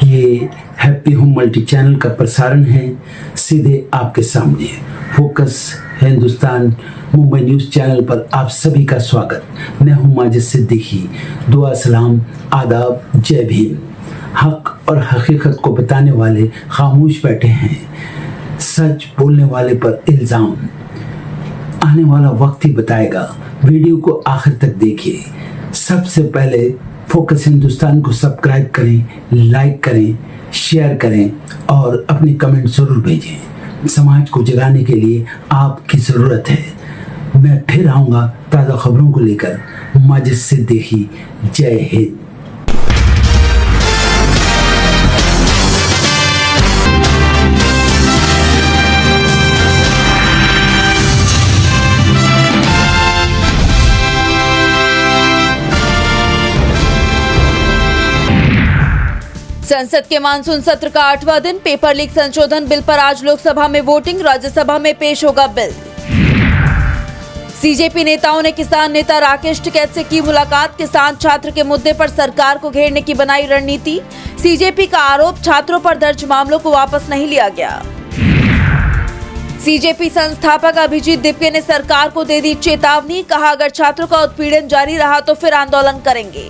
ये happy home multi channel का प्रसारण है सीधे आपके सामने। Focus Hindustan Mumbai news channel पर आप सभी का स्वागत। मैं हूं माजिद सिद्दीकी। दुआ सलाम आदाब, जय भीम। हक और हकीकत को बताने वाले खामोश बैठे हैं, सच बोलने वाले पर इल्ज़ाम। आने वाला वक्त ही बताएगा। वीडियो को आखिर तक देखिए। सबसे पहले फोकस हिंदुस्तान को सब्सक्राइब करें, लाइक करें, शेयर करें और अपने कमेंट जरूर भेजें। समाज को जगाने के लिए आपकी ज़रूरत है। मैं फिर आऊँगा ताज़ा खबरों को लेकर। माजिद सिद्दीकी, जय हिंद। संसद के मानसून सत्र का 8वां दिन। पेपर लीक संशोधन बिल पर आज लोकसभा में वोटिंग, राज्यसभा में पेश होगा बिल। सीजेपी नेताओं ने किसान नेता राकेश टिकैत से की मुलाकात। किसान छात्र के मुद्दे पर सरकार को घेरने की बनाई रणनीति। सीजेपी का आरोप, छात्रों पर दर्ज मामलों को वापस नहीं लिया गया। सीजेपी संस्थापक अभिजीत दिप्के ने सरकार को दे दी चेतावनी। कहा, अगर छात्रों का उत्पीड़न जारी रहा तो फिर आंदोलन करेंगे।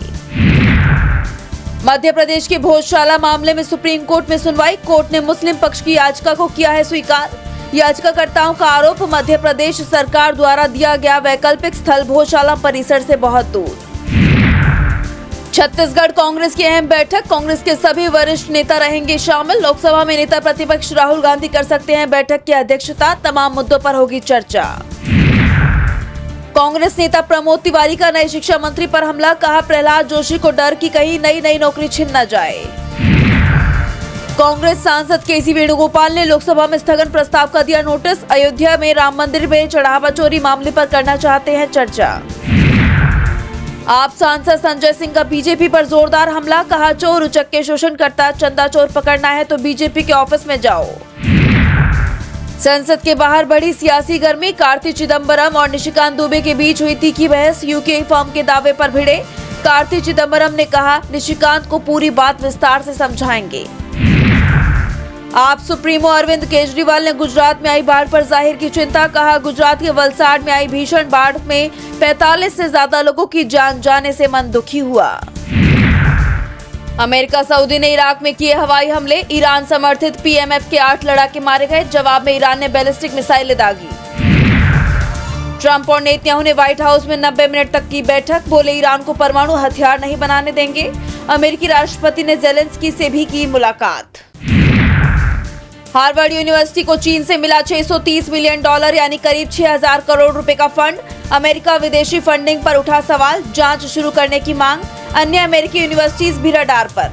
मध्य प्रदेश के भोजशाला मामले में सुप्रीम कोर्ट में सुनवाई। कोर्ट ने मुस्लिम पक्ष की याचिका को किया है स्वीकार। याचिकाकर्ताओं का आरोप, मध्य प्रदेश सरकार द्वारा दिया गया वैकल्पिक स्थल भोजशाला परिसर से बहुत दूर। छत्तीसगढ़ कांग्रेस की अहम बैठक। कांग्रेस के सभी वरिष्ठ नेता रहेंगे शामिल। लोकसभा में नेता प्रतिपक्ष राहुल गांधी कर सकते हैं बैठक की अध्यक्षता। तमाम मुद्दों पर होगी चर्चा। कांग्रेस नेता प्रमोद तिवारी का नए शिक्षा मंत्री पर हमला। कहा, प्रहलाद जोशी को डर कि कहीं नई नौकरी छिन न जाए। कांग्रेस सांसद केसी वेणुगोपाल ने लोकसभा में स्थगन प्रस्ताव का दिया नोटिस। अयोध्या में राम मंदिर में चढ़ावा चोरी मामले पर करना चाहते हैं चर्चा। आप सांसद संजय सिंह का बीजेपी पर जोरदार हमला। कहा, चोर उचक्के शोषणकर्ता, चंदा चोर पकड़ना है तो बीजेपी के ऑफिस में जाओ। संसद के बाहर बढ़ी सियासी गर्मी। कार्ति चिदंबरम और निशिकांत दुबे के बीच हुई तीखी बहस। यूके फर्म के दावे पर भिड़े। कार्ति चिदंबरम ने कहा, निशिकांत को पूरी बात विस्तार से समझाएंगे। आप सुप्रीमो अरविंद केजरीवाल ने गुजरात में आई बाढ़ पर जाहिर की चिंता। कहा, गुजरात के वलसाड में आई भीषण बाढ़ में 45 से ज्यादा लोगों की जान जाने से मन दुखी हुआ। अमेरिका सऊदी ने इराक में किए हवाई हमले। ईरान समर्थित पीएमएफ के 8 लड़ाके मारे गए। जवाब में ईरान ने बैलिस्टिक मिसाइलें दागी। ट्रंप और नेतन्याहू ने व्हाइट हाउस में 90 मिनट तक की बैठक। बोले, ईरान को परमाणु हथियार नहीं बनाने देंगे। अमेरिकी राष्ट्रपति ने जेलेंस्की से भी की मुलाकात। हार्वर्ड यूनिवर्सिटी को चीन से मिला $630 मिलियन यानी करीब 6000 करोड़ रुपए का फंड। अमेरिका विदेशी फंडिंग पर उठा सवाल। जांच शुरू करने की मांग। अन्य अमेरिकी यूनिवर्सिटीज भी रडार पर।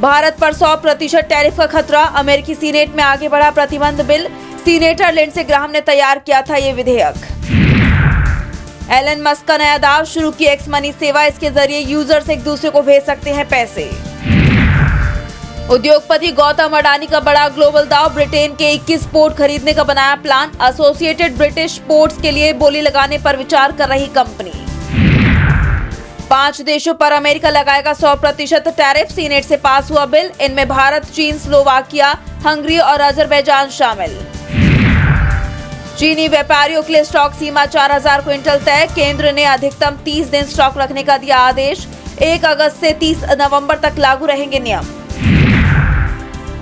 भारत पर 100% टैरिफ का खतरा। अमेरिकी सीनेट में आगे बढ़ा प्रतिबंध बिल। सीनेटर लिंडसे ग्राहम ने तैयार किया था ये विधेयक। एलन मस्क का नया दाव, शुरू की एक्स मनी सेवा। इसके जरिए यूजर्स एक दूसरे को भेज सकते हैं पैसे। उद्योगपति गौतम अडानी का बड़ा ग्लोबल दाव। ब्रिटेन के 21 पोर्ट खरीदने का बनाया प्लान। एसोसिएटेड ब्रिटिश पोर्ट्स के लिए बोली लगाने पर विचार कर रही कंपनी। 5 देशों पर अमेरिका लगाएगा 100% टैरिफ। सीनेट से पास हुआ बिल। इनमें भारत, चीन, स्लोवाकिया, हंगरी और अजरबैजान शामिल। चीनी व्यापारियों के लिए स्टॉक सीमा 4000 क्विंटल तय। केंद्र ने अधिकतम 30 दिन स्टॉक रखने का दिया आदेश। 1 अगस्त से 30 नवंबर तक लागू रहेंगे नियम।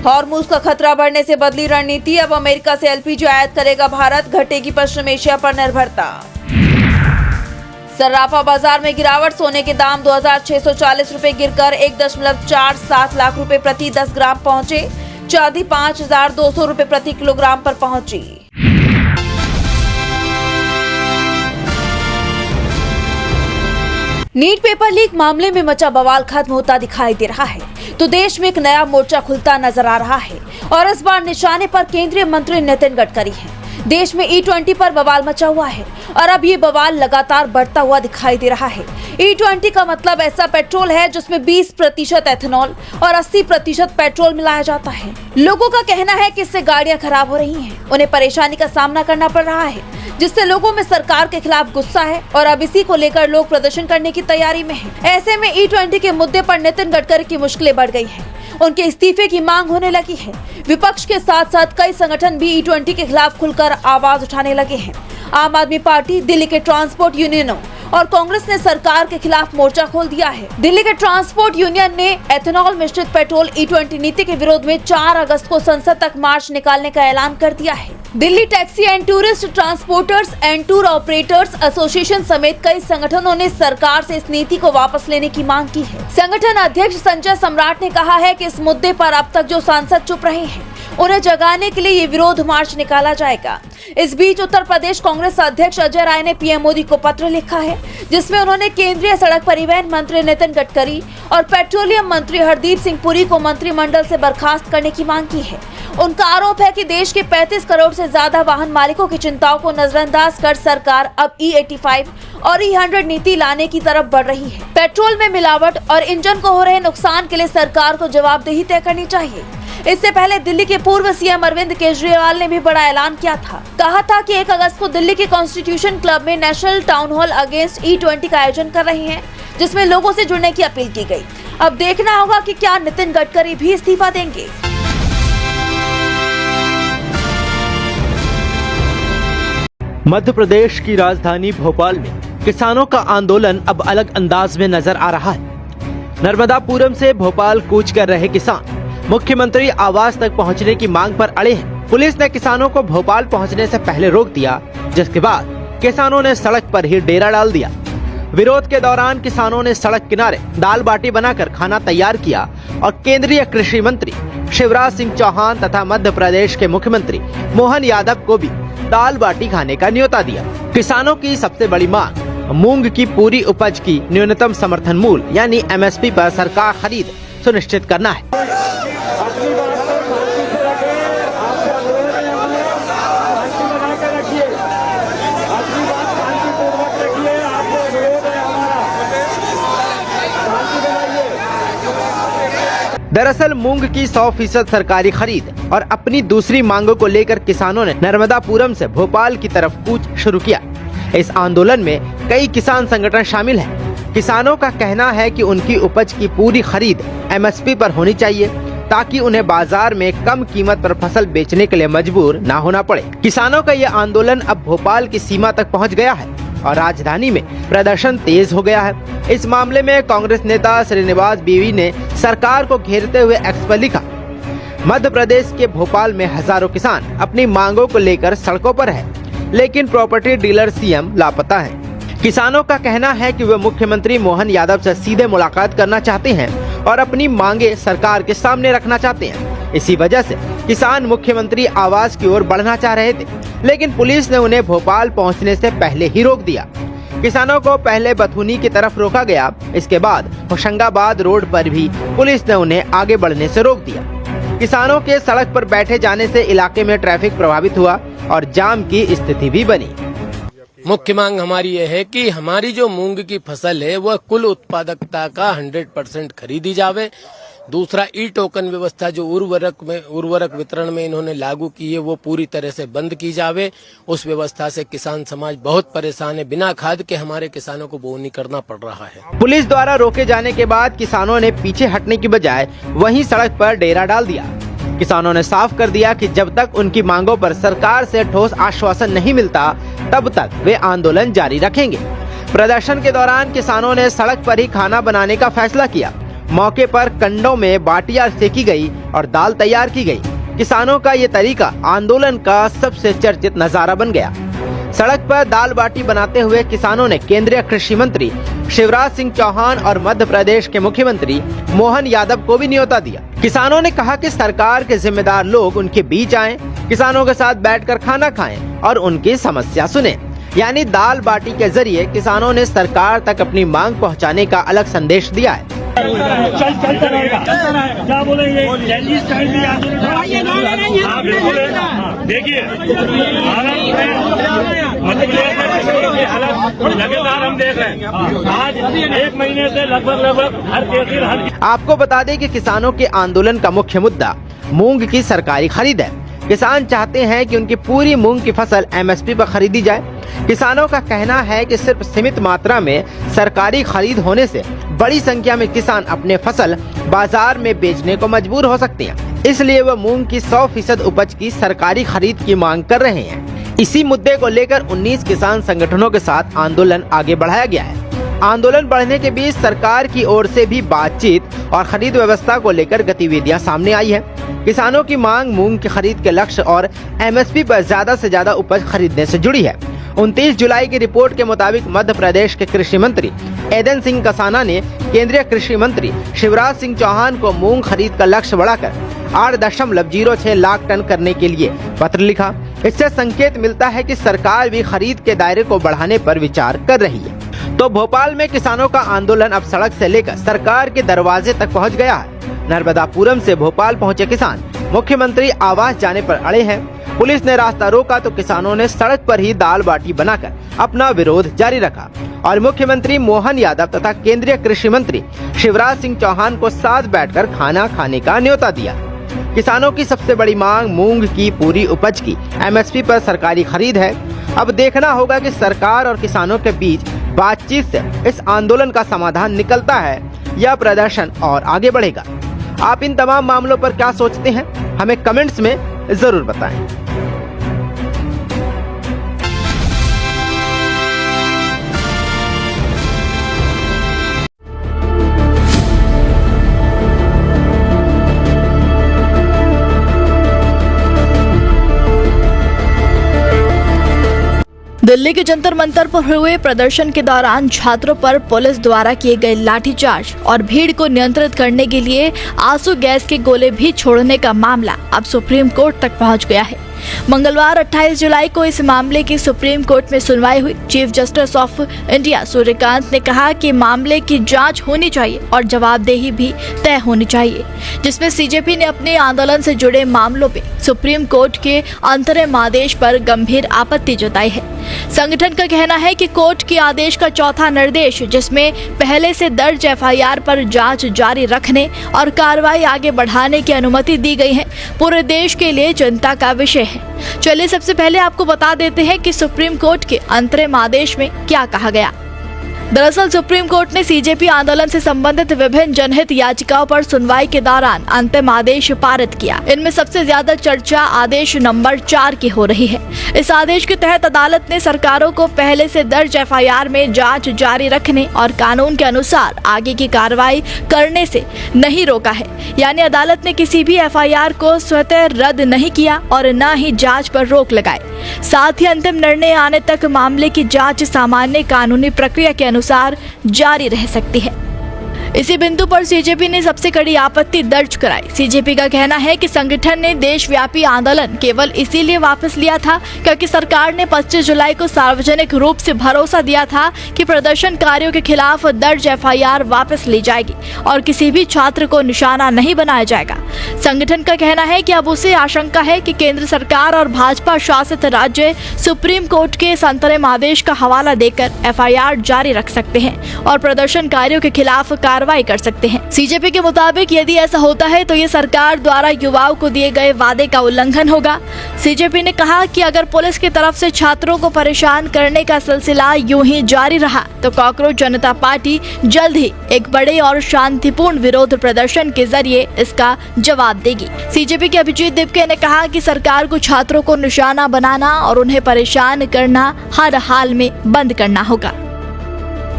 हॉर्मुज का खतरा बढ़ने से बदली रणनीति। अब अमेरिका से एलपीजी आयात करेगा भारत। घटेगी पश्चिम एशिया पर निर्भरता। सर्राफा बाजार में गिरावट। सोने के दाम 2640 रुपए गिरकर 1.47 लाख रुपए प्रति 10 ग्राम पहुंचे। चांदी 5200 रुपए प्रति किलोग्राम पर पहुंची। नीट पेपर लीक मामले में मचा बवाल खत्म होता दिखाई दे रहा है तो देश में एक नया मोर्चा खुलता नजर आ रहा है और इस बार निशाने पर केंद्रीय मंत्री नितिन गडकरी हैं। देश में E20 पर बवाल मचा हुआ है और अब ये बवाल लगातार बढ़ता हुआ दिखाई दे रहा है। E20 का मतलब ऐसा पेट्रोल है जिसमें 20% एथेनॉल और 80% पेट्रोल मिलाया जाता है। लोगों का कहना है कि इससे गाड़ियां खराब हो रही हैं, उन्हें परेशानी का सामना करना पड़ रहा है, जिससे लोगों में सरकार के खिलाफ गुस्सा है और अब इसी को लेकर लोग प्रदर्शन करने की तैयारी में हैं। ऐसे में E20 के मुद्दे पर नितिन गडकरी की मुश्किलें बढ़ गई हैं। उनके इस्तीफे की मांग होने लगी है। विपक्ष के साथ साथ कई संगठन भी E20 के खिलाफ खुलकर आवाज उठाने लगे हैं। आम आदमी पार्टी, दिल्ली के ट्रांसपोर्ट यूनियनों और कांग्रेस ने सरकार के खिलाफ मोर्चा खोल दिया है। दिल्ली के ट्रांसपोर्ट यूनियन ने एथेनॉल मिश्रित पेट्रोल E20 नीति के विरोध में 4 अगस्त को संसद तक मार्च निकालने का ऐलान कर दिया है। Delhi taxi and tourist transporters and tour operators association समेत कई संगठनों ने सरकार से इस नीति को वापस लेने की मांग की है। संगठन अध्यक्ष संजय सम्राट ने कहा है कि इस मुद्दे पर अब तक जो सांसद चुप रहे हैं, उन्हें जगाने के लिए ये विरोध मार्च निकाला जाएगा। इस बीच उत्तर प्रदेश कांग्रेस अध्यक्ष अजय राय ने पीएम मोदी को पत्र लिखा है, जिसमें उन्होंने केंद्रीय सड़क परिवहन मंत्री नितिन गडकरी और पेट्रोलियम मंत्री हरदीप सिंह पुरी को मंत्रिमंडल से बर्खास्त करने की मांग की है। उनका आरोप है कि देश के 35 करोड़ से ज्यादा वाहन मालिकों की चिंताओं को नजरअंदाज कर सरकार अब E85 और E100 नीति लाने की तरफ बढ़ रही है। पेट्रोल में मिलावट और इंजन को हो रहे नुकसान के लिए सरकार को जवाबदेही तय करनी चाहिए। इससे पहले दिल्ली के पूर्व सीएम अरविंद केजरीवाल ने भी बड़ा ऐलान किया था। कहा था कि 1 अगस्त को दिल्ली के कॉन्स्टिट्यूशन क्लब में national town hall against E20 का आयोजन कर रहे हैं, जिसमें लोगों से जुड़ने की अपील की गई। अब देखना होगा कि क्या नितिन गडकरी भी इस्तीफा देंगे। मध्य प्रदेश की राजधानी भोपाल में किसानों का आंदोलन अब अलग अंदाज में नजर आ रहा है। नर्मदापुरम से भोपाल कूच कर रहे किसान मुख्यमंत्री आवास तक पहुंचने की मांग पर अड़े हैं। पुलिस ने किसानों को भोपाल पहुंचने से पहले रोक दिया, जिसके बाद किसानों ने सड़क पर ही डेरा डाल दिया। विरोध के दौरान किसानों ने सड़क किनारे दाल बाटी बनाकर खाना तैयार किया और केंद्रीय कृषि मंत्री शिवराज सिंह चौहान तथा मध्य प्रदेश के मुख्यमंत्री मोहन यादव को भी दाल बाटी खाने का न्योता दिया। किसानों की सबसे बड़ी मांग मूंग की पूरी उपज की न्यूनतम समर्थन मूल्य यानी MSP पर सरकार खरीद सुनिश्चित करना है। दरअसल मूंग की 100% सरकारी खरीद और अपनी दूसरी मांगों को लेकर किसानों ने नर्मदापुरम से भोपाल की तरफ कूच शुरू किया। इस आंदोलन में कई किसान संगठन शामिल हैं। किसानों का कहना है कि उनकी उपज की पूरी खरीद MSP पर होनी चाहिए, ताकि उन्हें बाजार में कम कीमत पर फसल बेचने के लिए मजबूर न होना पड़े। किसानों का यह आंदोलन अब भोपाल की सीमा तक पहुँच गया है और राजधानी में प्रदर्शन तेज हो गया है। इस मामले में कांग्रेस नेता श्रीनिवास बीवी ने सरकार को घेरते हुए एक्स पर लिखा, मध्य प्रदेश के भोपाल में हजारों किसान अपनी मांगों को लेकर सड़कों पर हैं, लेकिन प्रॉपर्टी डीलर CM लापता हैं। किसानों का कहना है कि वे मुख्यमंत्री मोहन यादव से सीधे मुलाकात करना चाहते हैं और अपनी मांगे सरकार के सामने रखना चाहते हैं। इसी वजह से किसान मुख्यमंत्री आवास की ओर बढ़ना चाह रहे थे, लेकिन पुलिस ने उन्हें भोपाल पहुंचने से पहले ही रोक दिया। किसानों को पहले बथुनी की तरफ रोका गया, इसके बाद होशंगाबाद रोड पर भी पुलिस ने उन्हें आगे बढ़ने से रोक दिया। किसानों के सड़क पर बैठे जाने से इलाके में ट्रैफिक प्रभावित हुआ और जाम की स्थिति भी बनी। मुख्य मांग हमारी यह है कि हमारी जो मूंग की फसल है वह कुल उत्पादकता का 100% खरीदी जावे। दूसरा, ई-टोकन व्यवस्था जो उर्वरक वितरण में इन्होंने लागू की है वो पूरी तरह से बंद की जावे। उस व्यवस्था से किसान समाज बहुत परेशान है। बिना खाद के हमारे किसानों को बोनी करना पड़ रहा है। पुलिस द्वारा रोके जाने के बाद किसानों ने पीछे हटने की बजाय वहीं सड़क पर डेरा डाल दिया। किसानों ने साफ कर दिया कि जब तक उनकी मांगों पर सरकार से ठोस आश्वासन नहीं मिलता, तब तक वे आंदोलन जारी रखेंगे। प्रदर्शन के दौरान किसानों ने सड़क पर ही खाना बनाने का फैसला किया। मौके पर कंडों में बाटियां सेकी गई और दाल तैयार की गई। किसानों का ये तरीका आंदोलन का सबसे चर्चित नजारा बन गया। सड़क पर दाल बाटी बनाते हुए किसानों ने केंद्रीय कृषि मंत्री शिवराज सिंह चौहान और मध्य प्रदेश के मुख्यमंत्री मोहन यादव को भी न्योता दिया। किसानों ने कहा कि सरकार के जिम्मेदार लोग उनके बीच आएं, किसानों के साथ बैठकर खाना खाएं और उनकी समस्या सुने। यानी दाल बाटी के जरिए किसानों ने सरकार तक अपनी मांग पहुंचाने का अलग संदेश दिया है। चलता रहेगा। क्या बोलेंगे? दिल्ली स्टाइल भी आप देखिए मध्य प्रदेश में हालत लगातार हम देख रहे हैं। आज 1 महीने से लगभग हर तहसील आपको बता दें कि किसानों के आंदोलन का मुख्य मुद्दा मूंग की सरकारी खरीद है। किसान चाहते हैं कि उनकी पूरी मूंग की फसल एमएसपी पर खरीदी जाए। किसानों का कहना है कि सिर्फ सीमित मात्रा में सरकारी खरीद होने से बड़ी संख्या में किसान अपने फसल बाजार में बेचने को मजबूर हो सकते हैं, इसलिए वह मूंग की 100% उपज की सरकारी खरीद की मांग कर रहे हैं। इसी मुद्दे को लेकर 19 किसान संगठनों के साथ आंदोलन आगे बढ़ाया गया है। आंदोलन बढ़ने के बीच सरकार की ओर से भी बातचीत और खरीद व्यवस्था को लेकर गतिविधियां सामने आई है। किसानों की मांग मूंग की खरीद के लक्ष्य और एमएसपी पर ज्यादा से ज्यादा उपज खरीदने से जुड़ी है। 29 जुलाई की रिपोर्ट के मुताबिक मध्य प्रदेश के कृषि मंत्री एदन सिंह कसाना ने केंद्रीय कृषि मंत्री शिवराज सिंह चौहान को मूंग खरीद का लक्ष्य बढ़ाकर 8.06 लाख टन करने के लिए पत्र लिखा। इससे संकेत मिलता है कि सरकार भी खरीद के दायरे को बढ़ाने पर विचार कर रही है। तो भोपाल में किसानों का आंदोलन अब सड़क से लेकर सरकार के दरवाजे तक पहुंच गया है। नर्मदापुरम से भोपाल पहुंचे किसान मुख्यमंत्री आवास जाने पर अड़े हैं। पुलिस ने रास्ता रोका तो किसानों ने सड़क पर ही दाल बाटी बनाकर अपना विरोध जारी रखा और मुख्यमंत्री मोहन यादव तथा केंद्रीय कृषि मंत्री शिवराज सिंह चौहान को साथ बैठकर खाना खाने का न्योता दिया। किसानों की सबसे बड़ी मांग मूंग की पूरी उपज की एमएसपी पर सरकारी खरीद है। अब देखना होगा कि सरकार और किसानों के बीच बातचीत से इस आंदोलन का समाधान निकलता है या प्रदर्शन और आगे बढ़ेगा। आप इन तमाम मामलों पर क्या सोचते हैं, हमें कमेंट्स में जरूर बताएं। दिल्ली के जंतर मंतर पर हुए प्रदर्शन के दौरान छात्रों पर पुलिस द्वारा किए गए लाठीचार्ज और भीड़ को नियंत्रित करने के लिए आंसू गैस के गोले भी छोड़ने का मामला अब सुप्रीम कोर्ट तक पहुंच गया है। मंगलवार 28 जुलाई को इस मामले की सुप्रीम कोर्ट में सुनवाई हुई। Chief justice of India Suryakant ने कहा कि मामले की जांच होनी चाहिए और जवाबदेही भी तय होनी चाहिए, जिसमें सीजेपी ने अपने आंदोलन से जुड़े मामलों पे सुप्रीम कोर्ट के अंतरिम आदेश पर गंभीर आपत्ति जताई है। संगठन का कहना है कि कोर्ट के आदेश का चौथा निर्देश, जिसमें पहले से दर्ज एफआईआर पर जांच जारी रखने और कार्रवाई आगे बढ़ाने की अनुमति दी गई है, पूरे देश के लिए चिंता का विषय है। चलिए सबसे पहले आपको बता देते हैं कि सुप्रीम कोर्ट के अंतरिम आदेश में क्या कहा गया। दरअसल सुप्रीम कोर्ट ने सीजेपी आंदोलन से संबंधित विभिन्न जनहित याचिकाओं पर सुनवाई के दौरान अंतिम आदेश पारित किया। इनमें सबसे ज्यादा चर्चा आदेश नंबर 4 की हो रही है। इस आदेश के तहत अदालत ने सरकारों को पहले से दर्ज एफआईआर में जांच जारी रखने और कानून के अनुसार आगे की कार्रवाई करने से नहीं रोका है। यानी अदालत ने किसी भी एफआईआर को स्वतः रद्द नहीं किया और न ही जांच पर रोक लगाई। साथ ही अंतिम निर्णय आने तक मामले की जांच सामान्य कानूनी प्रक्रिया के अनुसार जारी रह सकती है। इसी बिंदु पर सीजेपी ने सबसे कड़ी आपत्ति दर्ज कराई। सीजेपी का कहना है कि संगठन ने देशव्यापी आंदोलन केवल इसीलिए वापस लिया था क्योंकि सरकार ने 25 जुलाई को सार्वजनिक रूप से भरोसा दिया था कि प्रदर्शनकारियों के खिलाफ दर्ज एफआईआर वापस ली जाएगी और किसी भी छात्र को निशाना नहीं बनाया जाएगा। संगठन का कहना है कि अब उसे आशंका है कि केंद्र सरकार और भाजपा शासित राज्य सुप्रीम कोर्ट के इस अंतरिम आदेश का हवाला देकर एफआईआर जारी रख सकते हैं और प्रदर्शनकारियों के खिलाफ कार्रवाई कर सकते हैं। सीजेपी के मुताबिक यदि ऐसा होता है तो ये सरकार द्वारा युवाओं को दिए गए वादे का उल्लंघन होगा। सीजेपी ने कहा कि अगर पुलिस की तरफ से छात्रों को परेशान करने का सिलसिला यूं ही जारी रहा तो कॉकरोच जनता पार्टी जल्द ही एक बड़े और शांतिपूर्ण विरोध प्रदर्शन के जरिए इसका जवाब देगी। सीजेपी के अभिजीत दिपके ने कहा कि सरकार को छात्रों को निशाना बनाना और उन्हें परेशान करना हर हाल में बंद करना होगा।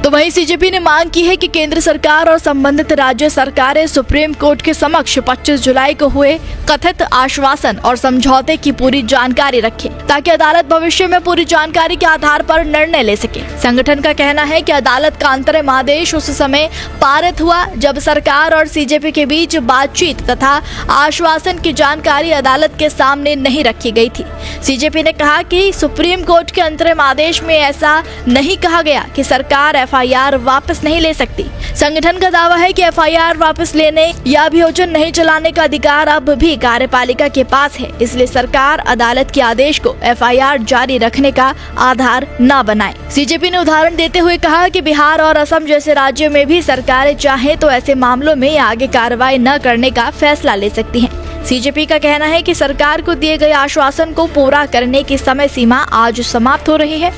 तो वहीं सीजेपी ने मांग की है कि केंद्र सरकार और संबंधित राज्य सरकारें सुप्रीम कोर्ट के समक्ष 25 जुलाई को हुए कथित आश्वासन और समझौते की पूरी जानकारी रखें ताकि अदालत भविष्य में पूरी जानकारी के आधार पर निर्णय ले सके। संगठन का कहना है कि अदालत का अंतरिम आदेश उस समय पारित हुआ जब सरकार और सीजेपी के बीच बातचीत तथा आश्वासन की जानकारी अदालत के सामने नहीं रखी गई थी। सीजेपी ने कहा कि सुप्रीम कोर्ट के अंतरिम आदेश में ऐसा नहीं कहा गया कि सरकार एफआईआर वापस नहीं ले सकती। संगठन का दावा है कि एफआईआर वापस लेने या अभियोजन नहीं चलाने का अधिकार अब भी कार्यपालिका के पास है, इसलिए सरकार अदालत के आदेश को एफआईआर जारी रखने का आधार न बनाए। सीजेपी ने उदाहरण देते हुए कहा कि बिहार और असम जैसे राज्यों में भी सरकारें चाहें तो ऐसे मामलों में आगे कार्रवाई न करने का फैसला ले सकती हैं। सीजेपी का कहना है कि सरकार को दिए गए आश्वासन को पूरा करने की समय सीमा आज समाप्त हो रही है।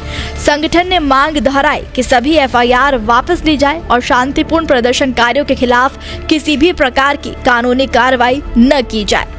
संगठन ने मांग दोहराई कि सभी एफआईआर वापस ली जाए और शांतिपूर्ण प्रदर्शनकारियों के खिलाफ किसी भी प्रकार की कानूनी कार्रवाई न की जाए।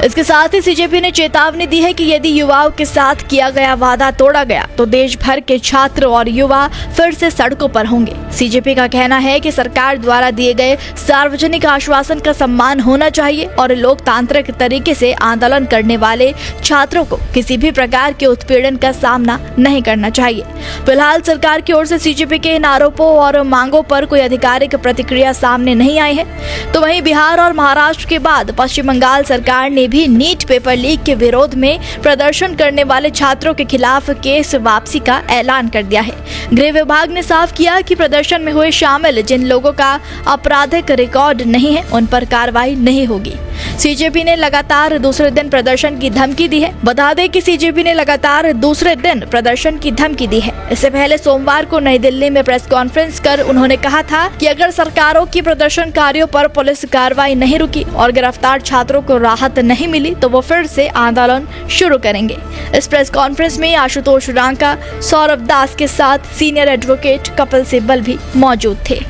इसके साथ ही सीजेपी ने चेतावनी दी है कि यदि युवाओं के साथ किया गया वादा तोड़ा गया तो देश भर के छात्र और युवा फिर से सड़कों पर होंगे। सीजेपी का कहना है कि सरकार द्वारा दिए गए सार्वजनिक आश्वासन का सम्मान होना चाहिए और लोकतांत्रिक तरीके से आंदोलन करने वाले छात्रों को किसी भी प्रकार के उत्पीड़न का सामना नहीं करना चाहिए। फिलहाल सरकार की ओर से सीजेपी के इन आरोपों और मांगों पर कोई आधिकारिक प्रतिक्रिया सामने नहीं आई है। तो वहीं बिहार और महाराष्ट्र के बाद पश्चिम बंगाल सरकार ने भी नीट पेपर लीक के विरोध में प्रदर्शन करने वाले छात्रों के खिलाफ केस वापसी का ऐलान कर दिया है। गृह विभाग ने साफ किया कि प्रदर्शन में हुए शामिल जिन लोगों का आपराधिक रिकॉर्ड नहीं है उन पर कार्रवाई नहीं होगी। सीजेपी ने लगातार दूसरे दिन प्रदर्शन की धमकी दी है। बता दें कि सीजेपी ने लगातार दूसरे दिन प्रदर्शन की धमकी दी है। इससे पहले सोमवार को नई दिल्ली में प्रेस कॉन्फ्रेंस कर उन्होंने कहा था कि अगर सरकारों की प्रदर्शनकारियों पर पुलिस कार्रवाई नहीं रुकी और गिरफ्तार छात्रों को राहत नहीं मिली तो वो फिर से आंदोलन शुरू करेंगे। इस प्रेस कॉन्फ्रेंस में आशुतोष रांका, सौरभ दास के साथ सीनियर एडवोकेट कपिल सिब्बल भी मौजूद थे।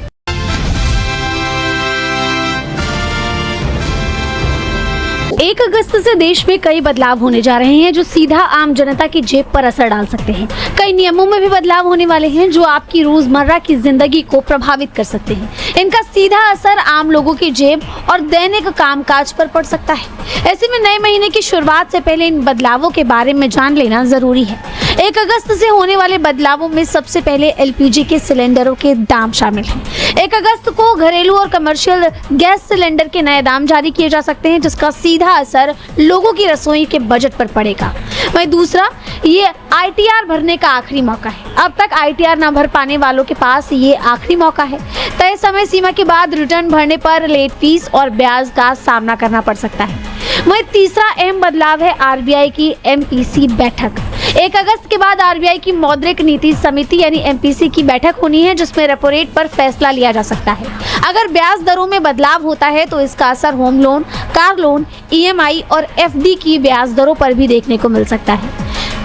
1 अगस्त से देश में कई बदलाव होने जा रहे हैं जो सीधा आम जनता की जेब पर असर डाल सकते हैं। कई नियमों में भी बदलाव होने वाले हैं जो आपकी रोजमर्रा की जिंदगी को प्रभावित कर सकते हैं। इनका सीधा असर आम लोगों की जेब और दैनिक कामकाज पर पड़ सकता है। ऐसे में नए महीने की शुरुआत से पहले इन बदलावों के बारे में जान लेना जरूरी है। 1 अगस्त से होने वाले बदलावों में सबसे पहले एलपीजी के सिलेंडरों के दाम शामिल हैं। 1 अगस्त को घरेलू और कमर्शियल गैस सिलेंडर के नए दाम जारी किए जा सकते हैं जिसका सीधा असर लोगों की रसोई के बजट पर पड़ेगा। वहीं दूसरा, ये आईटीआर भरने का आखिरी मौका है। अब तक आईटीआर न भर पाने वालों के पास ये आखिरी मौका है। तय समय सीमा के बाद रिटर्न भरने पर लेट फीस और ब्याज का सामना करना पड़ सकता है। वहीं तीसरा अहम बदलाव है आरबीआई की एमपीसी बैठक। 1 अगस्त के बाद आरबीआई की मौद्रिक नीति समिति यानी एमपीसी की बैठक होनी है जिसमें रेपो रेट पर फैसला लिया जा सकता है। अगर ब्याज दरों में बदलाव होता है तो इसका असर home loan, car loan, EMI और एफडी की ब्याज दरों पर भी देखने को मिल सकता है।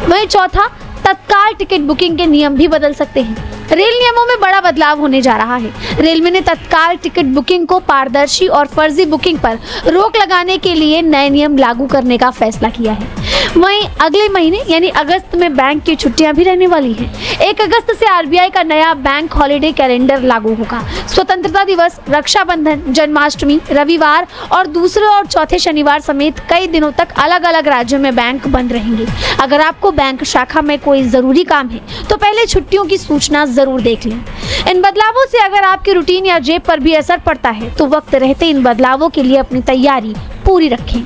वहीं चौथा, तत्काल टिकट बुकिंग के नियम भी बदल सकते हैं। रेल नियमों में बड़ा बदलाव होने जा रहा है। रेलवे ने तत्काल टिकट बुकिंग को पारदर्शी और फर्जी बुकिंग पर रोक लगाने के लिए नए नियम लागू करने का फैसला किया है। वहीं अगले महीने यानी अगस्त में बैंक की छुट्टियां भी रहने वाली हैं। 1 अगस्त से आरबीआई का नया बैंक हॉलिडे कैलेंडर लागू होगा। स्वतंत्रता दिवस, रक्षाबंधन, जन्माष्टमी, रविवार और दूसरे और चौथे शनिवार समेत कई दिनों तक अलग अलग राज्यों में बैंक बंद रहेंगे। अगर आपको बैंक शाखा में कोई जरूरी काम है तो पहले छुट्टियों की सूचना जरूर देख लें। इन बदलावों से अगर आपकी रूटीन या जेब पर भी असर पड़ता है तो वक्त रहते इन बदलावों के लिए अपनी तैयारी पूरी रखें।